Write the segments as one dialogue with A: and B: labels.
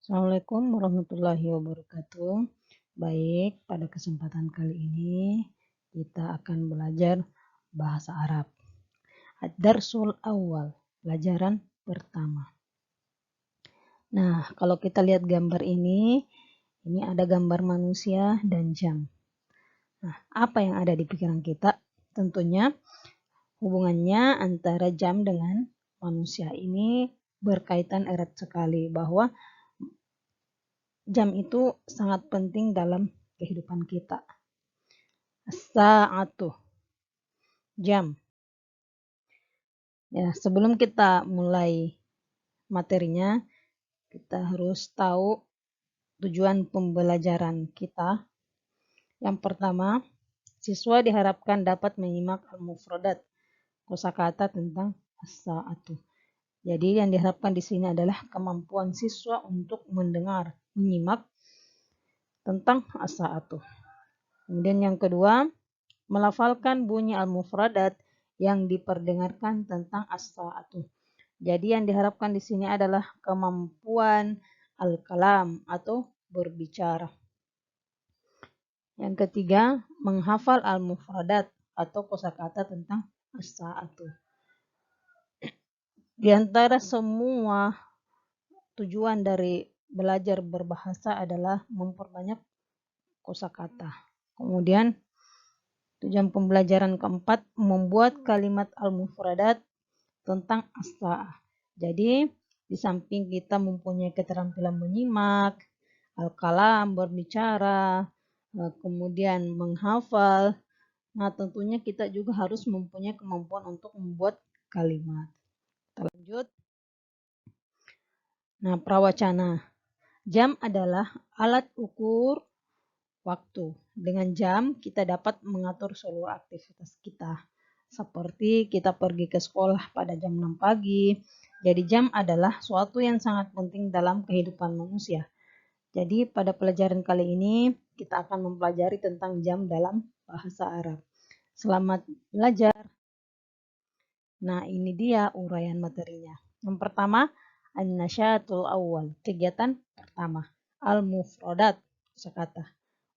A: Assalamualaikum warahmatullahi wabarakatuh. Baik, pada kesempatan kali ini kita akan belajar bahasa Arab. Ad-Darsul Awal, pelajaran pertama. Nah, kalau kita lihat gambar ini ada gambar manusia dan jam. Nah, apa yang ada di pikiran kita? Tentunya hubungannya antara jam dengan manusia ini berkaitan erat sekali, bahwa jam itu sangat penting dalam kehidupan kita. Sa'atu, jam. Ya, sebelum kita mulai materinya, kita harus tahu tujuan pembelajaran kita. Yang pertama, siswa diharapkan dapat menyimak al-mufradat, kosakata tentang as-sa'atu. Jadi yang diharapkan di sini adalah kemampuan siswa untuk mendengar, menyimak tentang as-sa'atu. Kemudian yang kedua, melafalkan bunyi al-mufradat yang diperdengarkan tentang as-sa'atu. Jadi yang diharapkan di sini adalah kemampuan al-kalam atau berbicara. Yang ketiga, menghafal al-mufradat atau kosakata tentang as-sa'atu. Di antara semua tujuan dari belajar berbahasa adalah memperbanyak kosakata. Kemudian tujuan pembelajaran keempat, membuat kalimat al-mufradat tentang as-sa'ah. Jadi, di samping kita mempunyai keterampilan menyimak, al-kalam, berbicara, kemudian menghafal, nah tentunya kita juga harus mempunyai kemampuan untuk membuat kalimat. Kita lanjut. Nah, prawacana. Jam adalah alat ukur waktu. Dengan jam, kita dapat mengatur seluruh aktivitas kita. Seperti kita pergi ke sekolah pada jam 6 pagi. Jadi jam adalah suatu yang sangat penting dalam kehidupan manusia. Jadi pada pelajaran kali ini, kita akan mempelajari tentang jam dalam bahasa Arab. Selamat belajar. Nah, ini dia uraian materinya. Yang pertama, an-nasyatul awal, kegiatan pertama. Al-mufradat, kosakata.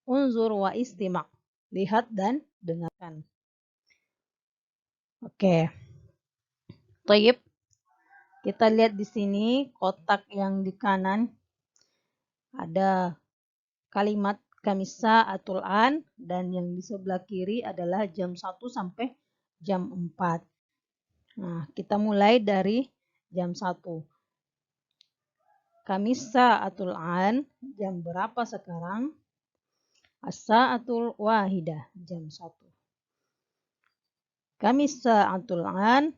A: Unzur wa istima', lihat dan dengarkan. Oke. Tayyib. Kita lihat di sini kotak yang di kanan ada kalimat kamisa atul an, dan yang di sebelah kiri adalah jam 1 sampai jam 4. Nah, kita mulai dari jam 1. Kamisa atul an, jam berapa sekarang? As-sa'atul wahidah, jam 1. Kamisa atul an,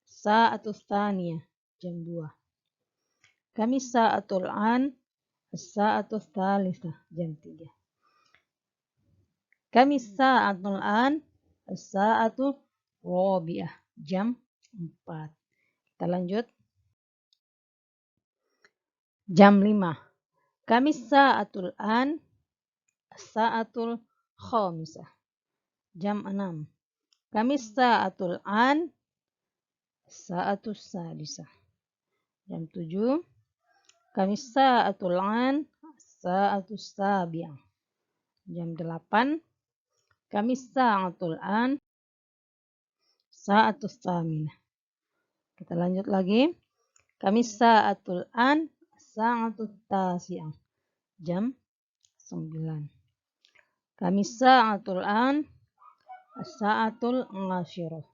A: sa'atul thaniyah, jam 2. Kamisa atul an, as-sa'atul thalithah, jam 3. Kamisa atul an, as-sa'atul rabi'ah, jam 4. Kita lanjut. Jam 5. Kamisa atul an, as-sa'atul khamisah, jam 6. Kamisa atul an, as-sa'atul sadisah, jam 7. Kamisa atul an, as-sa'atul sabi'ah, jam 8. Kamisa atul an, sa'atul thaminah. Kita lanjut lagi. Kamisa atul an, sa'atul tasi'ah, jam 9. Kamisa atul an, sa'atul ashirah,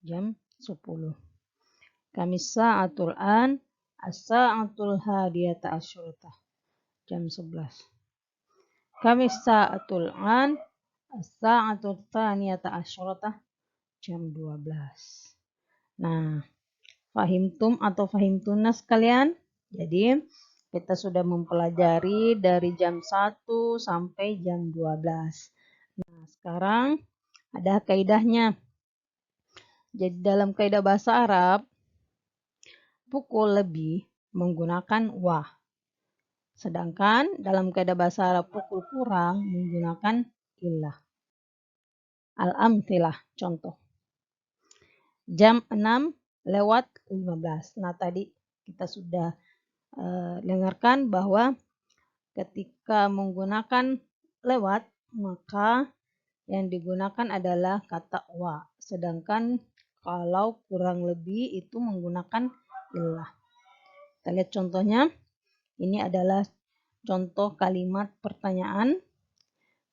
A: jam 10. Kamisa atul an, sa'atul hadiyata asyurata, jam 11. Kamisa atul an, sa'atul thaniyata asyurata, jam 12. Nah, fahimtum atau fahimtuna sekalian? Jadi, kita sudah mempelajari dari jam 1 sampai jam 12. Nah, sekarang ada kaidahnya. Jadi, dalam kaidah bahasa Arab, pukul lebih menggunakan wa. Sedangkan dalam kaidah bahasa Arab pukul kurang menggunakan illah. Al-amthilah, contoh. Jam 6 lewat 15. Nah, tadi kita sudah dengarkan bahwa ketika menggunakan lewat, maka yang digunakan adalah kata wa. Sedangkan kalau kurang lebih itu menggunakan illah. Kita lihat contohnya. Ini adalah contoh kalimat pertanyaan.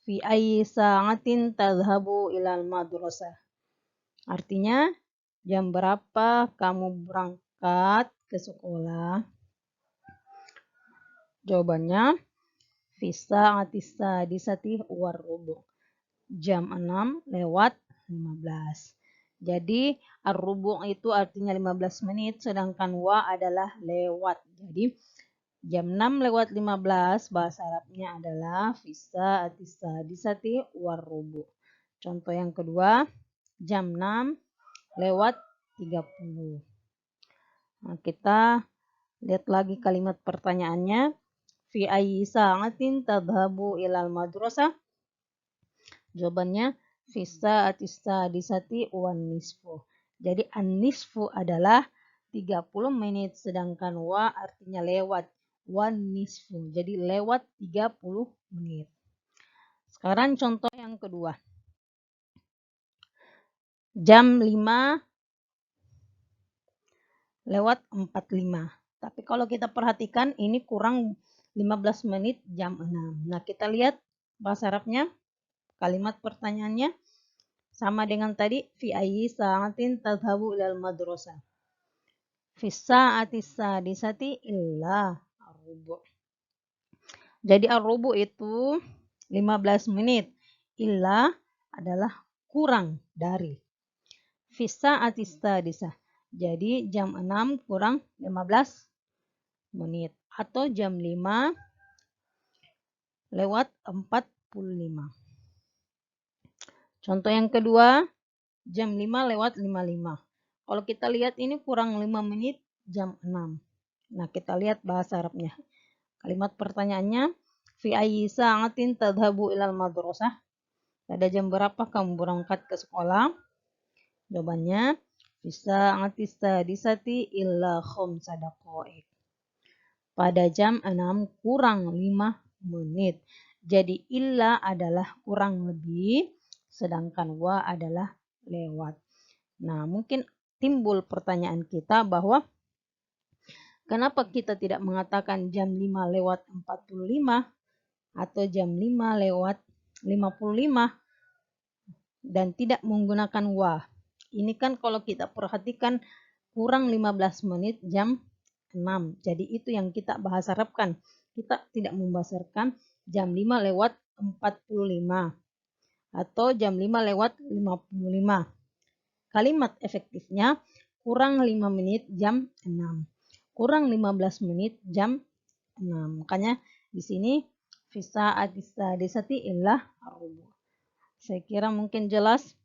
A: Fi ayyi sa'atin tadhhabu ilal madrasah. Artinya, jam berapa kamu berangkat ke sekolah? Jawabannya, fi sa'atis sadisati war rubu'. Jam 6 lewat 15. Jadi, ar-rubu' itu artinya 15 menit, sedangkan wa adalah lewat. Jadi, jam 6 lewat 15 bahasa Arabnya adalah fi sa'atis sadisati war rubu'. Contoh yang kedua, jam 6 lewat 30. Nah, kita lihat lagi kalimat pertanyaannya. Fi ayyi sa'atin tadhhabu ilal madrasah? Jawabannya fi sa'atis sadisati wan nisfu. Jadi an-nisfu adalah 30 menit, sedangkan wa artinya lewat. Wan nisfu. Jadi lewat 30 menit. Sekarang contoh yang kedua. Jam 5 lewat 45. Tapi kalau kita perhatikan ini kurang 15 menit jam 6. Nah, kita lihat bahasa Arabnya. Kalimat pertanyaannya sama dengan tadi. Fi ayyi sa'atin tadhhabu ilal madrasah? Fi sa'atis sadisati illa ar-rubu'. Jadi ar-rubu' itu 15 menit. Illa adalah kurang dari. Fi sa'atis sadisah. Jadi jam 6 kurang 15 menit. Atau jam 5 lewat 45. Contoh yang kedua, jam 5 lewat 55. Kalau kita lihat ini kurang 5 menit jam 6. Nah, kita lihat bahasa Arabnya. Kalimat pertanyaannya, fi ayyi sa'atin tadhhabu ilal madrasah? Pada jam berapa kamu berangkat ke sekolah? Jawabannya, fi sa'atis sadisati illa khamsa daqa'iq. Pada jam 6 kurang 5 menit. Jadi illa adalah kurang lebih, sedangkan wa adalah lewat. Nah, mungkin timbul pertanyaan kita bahwa kenapa kita tidak mengatakan jam 5 lewat 45 atau jam 5 lewat 55 dan tidak menggunakan wa. Ini kan kalau kita perhatikan kurang 15 menit jam 6. Jadi itu yang kita bahasa Arabkan. Kita tidak membahasarkan jam 5 lewat 45 atau jam 5 lewat 55. Kalimat efektifnya kurang 5 menit jam 6. Kurang 15 menit jam 6. Makanya di sini fi sa'atis sadisati illa ar-rubu'. Saya kira mungkin jelas.